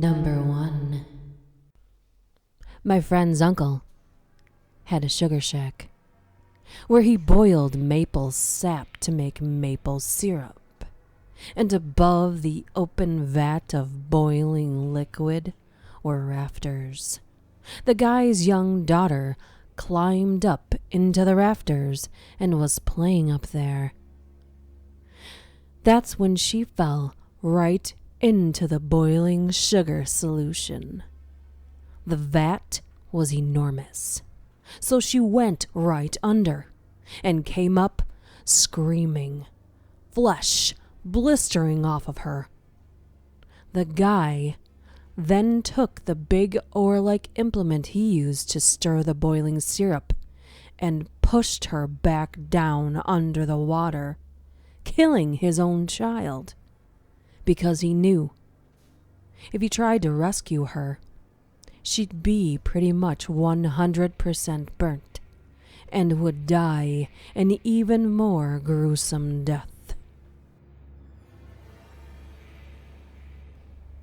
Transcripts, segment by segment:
Number 1. My friend's uncle had a sugar shack where he boiled maple sap to make maple syrup. And above the open vat of boiling liquid were rafters. The guy's young daughter climbed up into the rafters and was playing up there. That's when she fell right into the boiling sugar solution. The vat was enormous, so she went right under and came up screaming, flesh blistering off of her. The guy then took the big oar-like implement he used to stir the boiling syrup and pushed her back down under the water, killing his own child, because he knew if he tried to rescue her, she'd be pretty much 100% burnt and would die an even more gruesome death.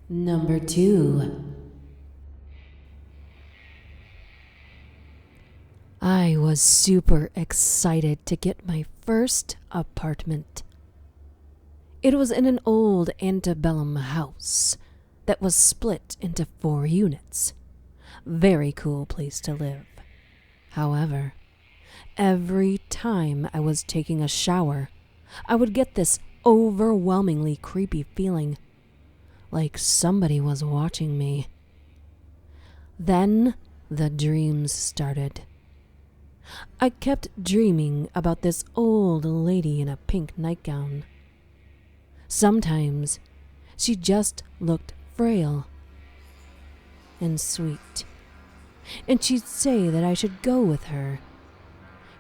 Number 2. I was super excited to get my first apartment. It was in an old Antebellum house that was split into 4 units. Very cool place to live. However, every time I was taking a shower, I would get this overwhelmingly creepy feeling, like somebody was watching me. Then the dreams started. I kept dreaming about this old lady in a pink nightgown. Sometimes she just looked frail and sweet, and she'd say that I should go with her.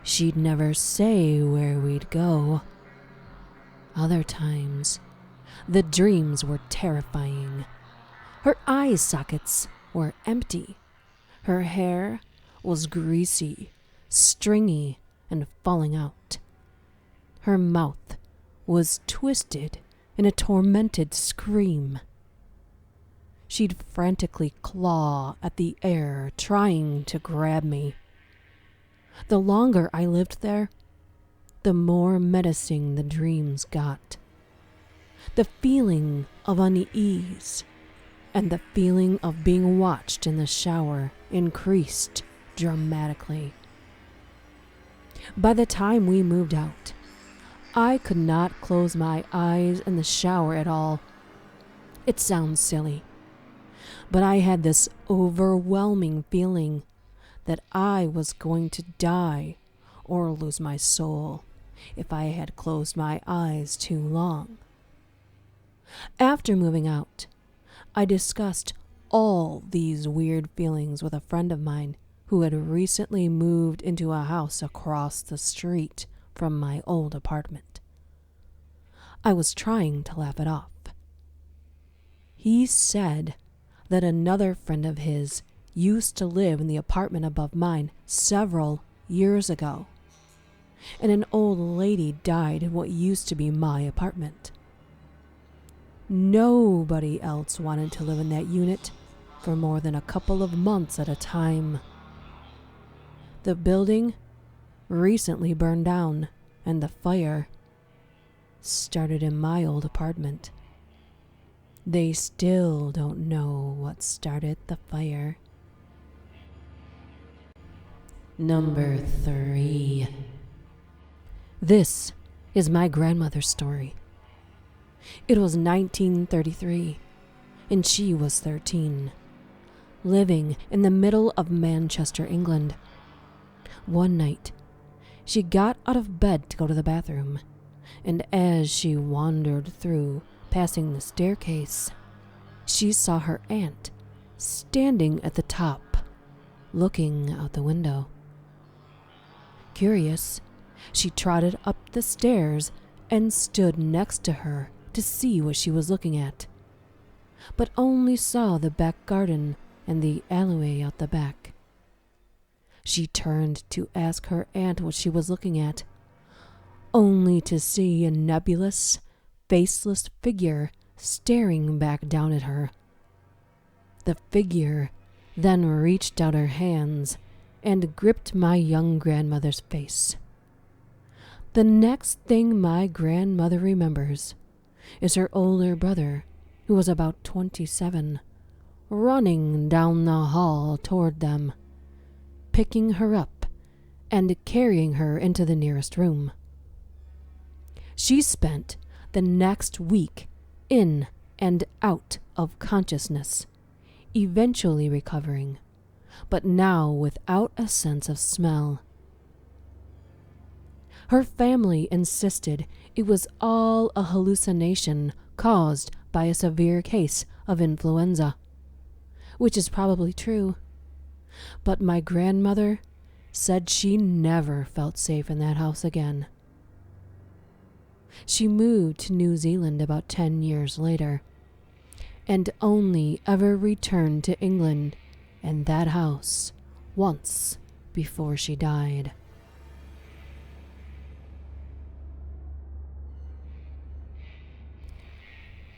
She'd never say where we'd go. Other times, the dreams were terrifying. Her eye sockets were empty. Her hair was greasy, stringy, and falling out. Her mouth was twisted in a tormented scream. She'd frantically claw at the air, trying to grab me. The longer I lived there, the more menacing the dreams got. The feeling of unease and the feeling of being watched in the shower increased dramatically. By the time we moved out, I could not close my eyes in the shower at all. It sounds silly, but I had this overwhelming feeling that I was going to die or lose my soul if I had closed my eyes too long. After moving out, I discussed all these weird feelings with a friend of mine who had recently moved into a house across the street from my old apartment. I was trying to laugh it off. He said that another friend of his used to live in the apartment above mine several years ago, and an old lady died in what used to be my apartment. Nobody else wanted to live in that unit for more than a couple of months at a time. The building recently burned down, and the fire started in my old apartment. They still don't know what started the fire. Number 3. This is my grandmother's story. It was 1933, and she was 13, living in the middle of Manchester, England. One night, she got out of bed to go to the bathroom, and as she wandered through, passing the staircase, she saw her aunt standing at the top, looking out the window. Curious, she trotted up the stairs and stood next to her to see what she was looking at, but only saw the back garden and the alleyway out the back. She turned to ask her aunt what she was looking at, only to see a nebulous, faceless figure staring back down at her. The figure then reached out her hands and gripped my young grandmother's face. The next thing my grandmother remembers is her older brother, who was about 27, running down the hall toward them, picking her up and carrying her into the nearest room. She spent the next week in and out of consciousness, eventually recovering, but now without a sense of smell. Her family insisted it was all a hallucination caused by a severe case of influenza, which is probably true. But my grandmother said she never felt safe in that house again. She moved to New Zealand about 10 years later, and only ever returned to England and that house once before she died.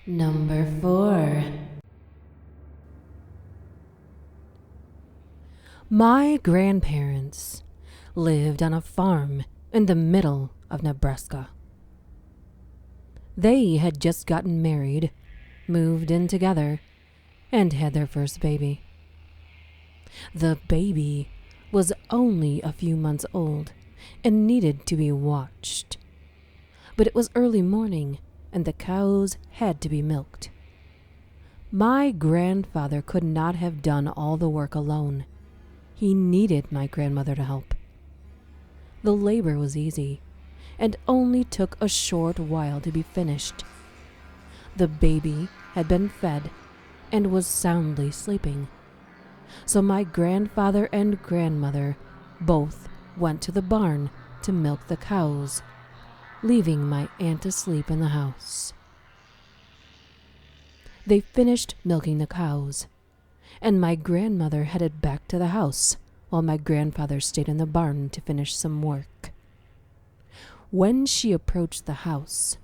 Number 4. My grandparents lived on a farm in the middle of Nebraska. They had just gotten married, moved in together, and had their first baby. The baby was only a few months old and needed to be watched. But it was early morning, and the cows had to be milked. My grandfather could not have done all the work alone. He needed my grandmother to help. The labor was easy, and only took a short while to be finished. The baby had been fed and was soundly sleeping. So my grandfather and grandmother both went to the barn to milk the cows, leaving my aunt asleep in the house. They finished milking the cows, and my grandmother headed back to the house while my grandfather stayed in the barn to finish some work. When she approached the house,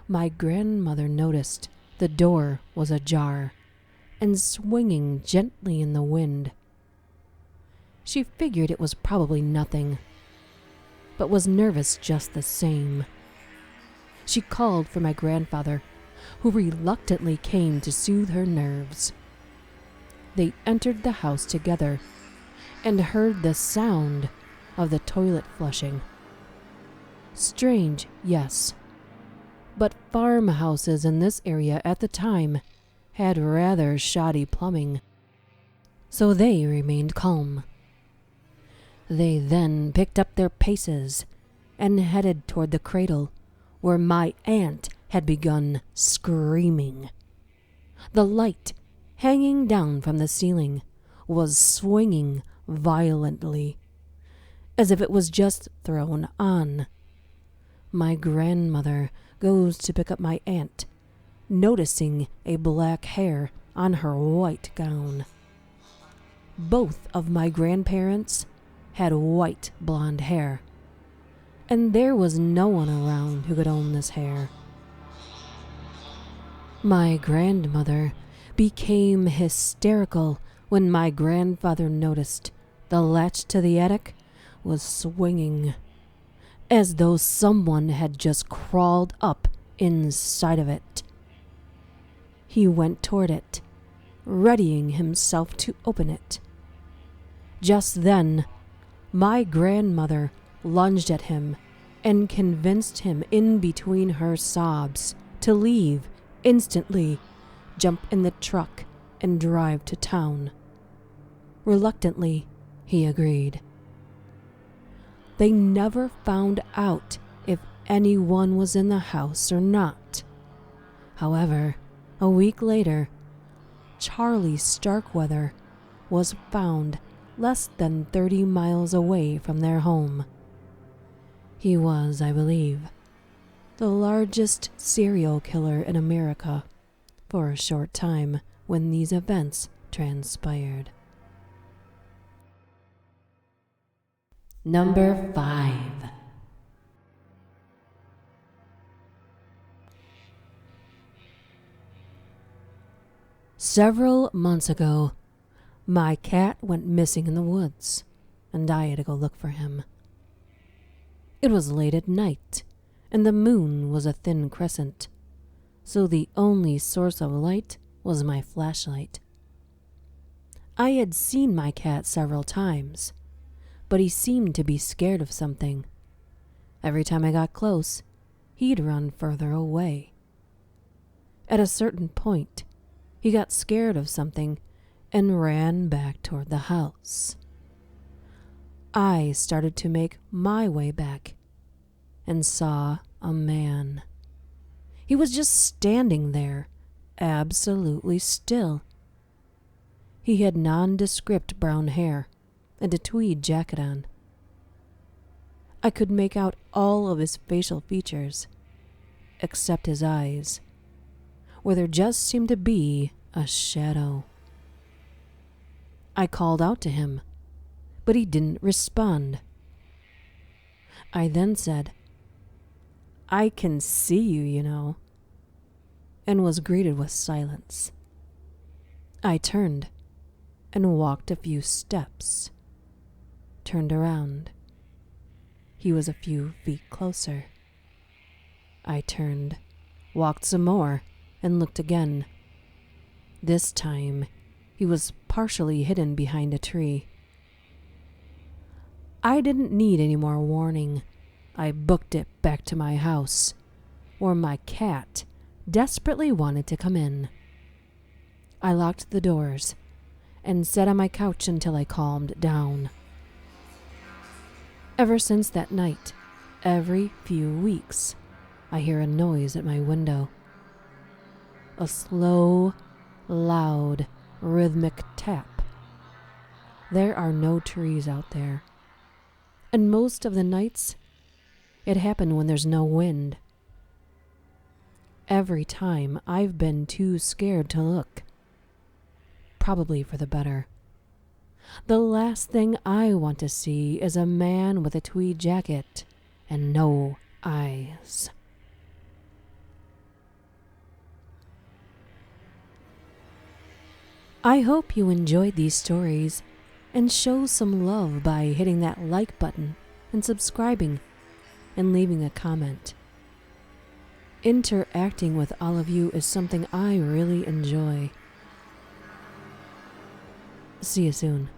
my grandmother noticed the door was ajar and swinging gently in the wind. She figured it was probably nothing, but was nervous just the same. She called for my grandfather, who reluctantly came to soothe her nerves. They entered the house together and heard the sound of the toilet flushing. Strange, yes, but farmhouses in this area at the time had rather shoddy plumbing, so they remained calm. They then picked up their paces and headed toward the cradle, where my aunt had begun screaming. The light hanging down from the ceiling was swinging violently, as if it was just thrown on. My grandmother goes to pick up my aunt, noticing a black hair on her white gown. Both of my grandparents had white blonde hair, and there was no one around who could own this hair. My grandmother became hysterical when my grandfather noticed the latch to the attic was swinging, as though someone had just crawled up inside of it. He went toward it, readying himself to open it. Just then, my grandmother lunged at him and convinced him in between her sobs to leave instantly, jump in the truck, and drive to town. Reluctantly, he agreed. They never found out if anyone was in the house or not. However, a week later, Charlie Starkweather was found less than 30 miles away from their home. He was, I believe, the largest serial killer in America for a short time when these events transpired. Number 5. Several months ago, my cat went missing in the woods, and I had to go look for him. It was late at night, and the moon was a thin crescent, so the only source of light was my flashlight. I had seen my cat several times, but he seemed to be scared of something. Every time I got close, he'd run further away. At a certain point, he got scared of something and ran back toward the house. I started to make my way back and saw a man. He was just standing there, absolutely still. He had nondescript brown hair and a tweed jacket on. I could make out all of his facial features, except his eyes, where there just seemed to be a shadow. I called out to him, but he didn't respond. I then said, "I can see you, you know," and was greeted with silence. I turned and walked a few steps, turned around. He was a few feet closer. I turned, walked some more, and looked again. This time, he was partially hidden behind a tree. I didn't need any more warning. I booked it back to my house, where my cat desperately wanted to come in. I locked the doors and sat on my couch until I calmed down. Ever since that night, every few weeks, I hear a noise at my window. A slow, loud, rhythmic tap. There are no trees out there, and most of the nights, it happened when there's no wind. Every time I've been too scared to look, probably for the better. The last thing I want to see is a man with a tweed jacket and no eyes. I hope you enjoyed these stories and show some love by hitting that like button and subscribing and leaving a comment. Interacting with all of you is something I really enjoy. See you soon.